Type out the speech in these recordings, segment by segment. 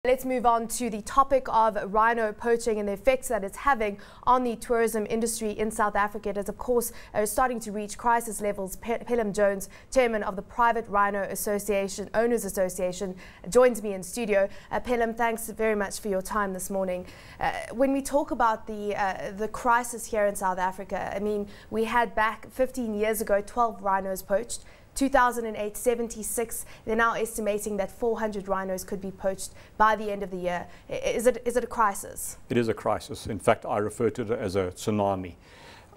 Let's move on to the topic of rhino poaching and the effects that it's having on the tourism industry in South Africa. It is, of course, starting to reach crisis levels. Pelham Jones, chairman of the Private Rhino Owners Association, joins me in studio. Pelham, thanks very much for your time this morning. When we talk about the crisis here in South Africa, I mean, we had back 15 years ago 12 rhinos poached. 2008, 76. They're now estimating that 400 rhinos could be poached by the end of the year. Is it a crisis? It is a crisis. In fact, I refer to it as a tsunami.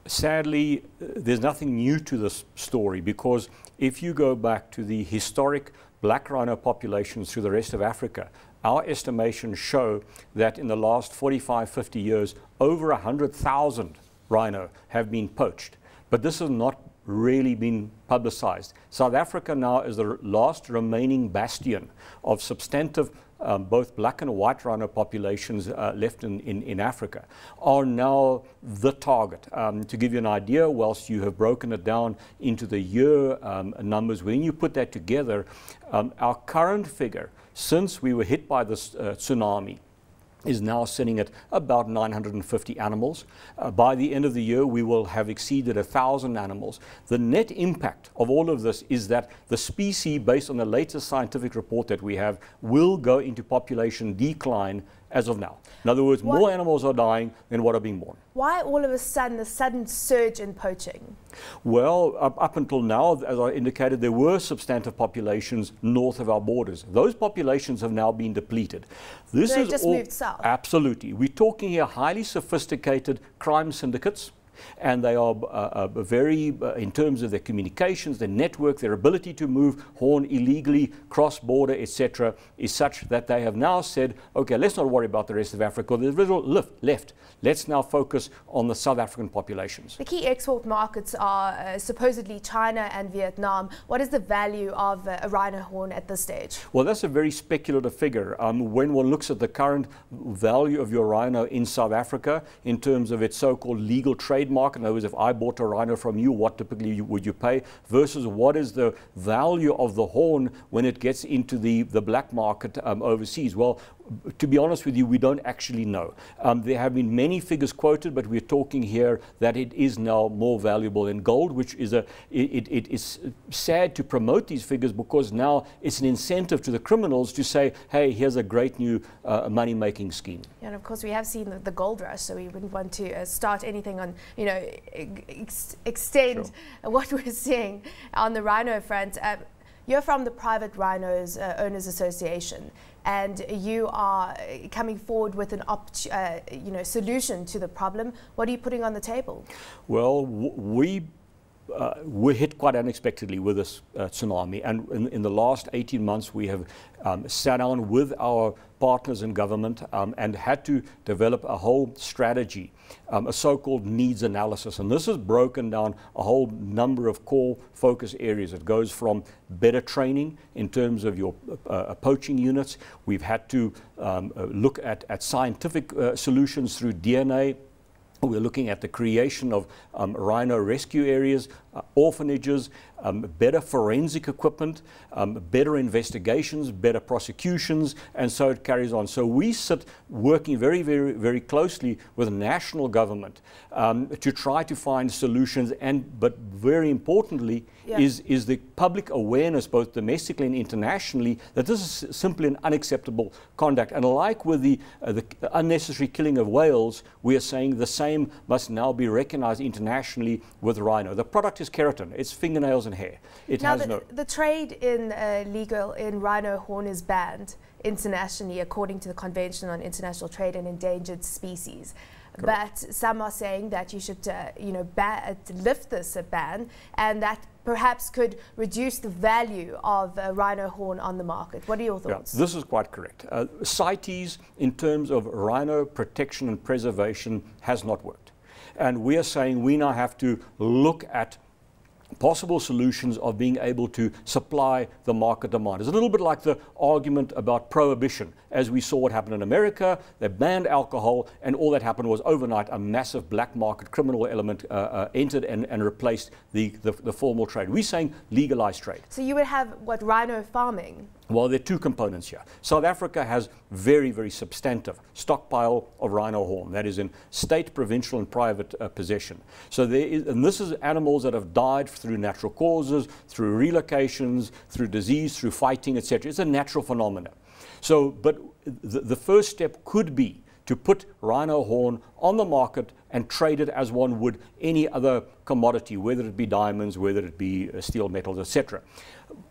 Sadly, there's nothing new to this story, because if you go back to the historic black rhino populations through the rest of Africa, our estimations show that in the last 45, 50 years, over 100,000 rhino have been poached. But this has not really been publicized. South Africa now is the last remaining bastion of substantive both black and white rhino populations left in Africa, are now the target. To give you an idea, whilst you have broken it down into the year numbers, when you put that together, our current figure, since we were hit by this tsunami, is now sitting at about 950 animals. By the end of the year, we will have exceeded 1,000 animals. The net impact of all of this is that the species, based on the latest scientific report that we have, will go into population decline as of now. In other words, more animals are dying than what are being born. Why all of a sudden the sudden surge in poaching? Well, up until now, as I indicated, there were substantive populations north of our borders. Those populations have now been depleted. This They've is just moved south. Absolutely. We're talking here highly sophisticated crime syndicates, and they are very, in terms of their communications, their network, their ability to move horn illegally, cross-border, etc., is such that they have now said, okay, let's not worry about the rest of Africa. There's little left. Let's now focus on the South African populations. The key export markets are supposedly China and Vietnam. What is the value of a rhino horn at this stage? Well, that's a very speculative figure. When one looks at the current value of your rhino in South Africa, in terms of its so-called legal trade market, in other words, if I bought a rhino from you, what typically would you pay, versus what is the value of the horn when it gets into the black market overseas? Well, to be honest with you, we don't actually know. There have been many figures quoted, but we're talking here that it is now more valuable than gold, which is it is sad to promote these figures, because now it's an incentive to the criminals to say, hey, here's a great new money-making scheme. Yeah, and of course we have seen the gold rush, so we wouldn't want to start anything on, you know, extend what we're seeing on the rhino front. You're from the Private Rhino Owners Association, and you are coming forward with an solution to the problem. What are you putting on the table? Well, we're hit quite unexpectedly with this tsunami, and in the last 18 months we have sat down with our partners in government and had to develop a whole strategy, a so-called needs analysis, and this has broken down a whole number of core focus areas. It goes from better training in terms of your poaching units. We've had to look at scientific solutions through DNA. We're looking at the creation of rhino rescue areas, orphanages, better forensic equipment, better investigations, better prosecutions, and so it carries on. So we sit working very, very, very closely with national government to try to find solutions, but very importantly is the public awareness, both domestically and internationally, that this is simply an unacceptable conduct. And like with the unnecessary killing of whales, we are saying the same must now be recognized internationally with rhino. The product is keratin, it's fingernails and hair. The trade in rhino horn is banned internationally according to the Convention on International Trade in Endangered Species. Correct. But some are saying that you should lift this ban, and that perhaps could reduce the value of a rhino horn on the market. What are your thoughts? Yeah, this is quite correct. CITES, in terms of rhino protection and preservation, has not worked. And we are saying we now have to look at possible solutions of being able to supply the market demand. It's a little bit like the argument about prohibition. As we saw what happened in America, they banned alcohol, and all that happened was overnight a massive black market criminal element entered and replaced the formal trade. We're saying legalized trade. So you would have, what, rhino farming? Well, there are two components here. South Africa has very, very substantive stockpile of rhino horn that is in state, provincial and private possession. So and this is animals that have died through natural causes, through relocations, through disease, through fighting, etc. It's a natural phenomenon. So, but the first step could be to put rhino horn on the market and trade it as one would any other commodity, whether it be diamonds, whether it be steel metals, etc.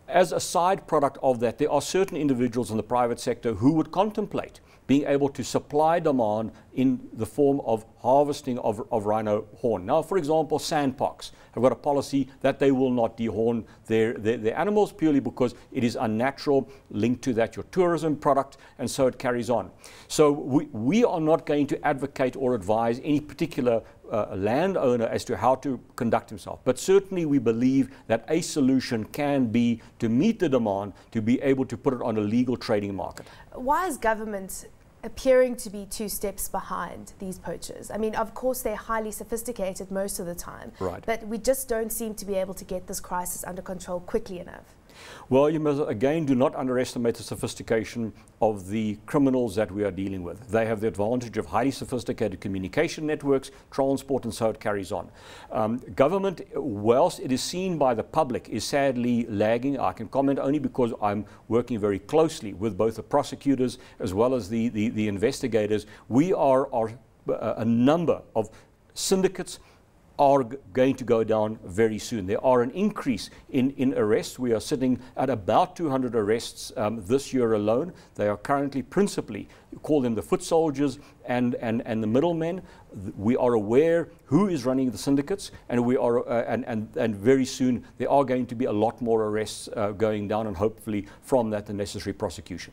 As a side product of that, there are certain individuals in the private sector who would contemplate being able to supply demand in the form of harvesting of rhino horn. Now, for example, sandparks have got a policy that they will not dehorn their animals purely because it is unnatural, linked to that your tourism product, and so it carries on. So we are not going to advocate or advise any particular landowner as to how to conduct himself. But certainly we believe that a solution can be to meet the demand to be able to put it on a legal trading market. Why is government appearing to be 2 steps behind these poachers? I mean, of course, they're highly sophisticated most of the time, right, but we just don't seem to be able to get this crisis under control quickly enough. Well, you must, again, do not underestimate the sophistication of the criminals that we are dealing with. They have the advantage of highly sophisticated communication networks, transport, and so it carries on. Government, whilst it is seen by the public, is sadly lagging. I can comment only because I'm working very closely with both the prosecutors as well as the investigators. We are a number of syndicates are going to go down very soon. There are an increase in arrests. We are sitting at about 200 arrests this year alone. They are currently principally, you call them the foot soldiers and the middlemen. We are aware who is running the syndicates, and we are and very soon there are going to be a lot more arrests going down, and hopefully from that the necessary prosecution.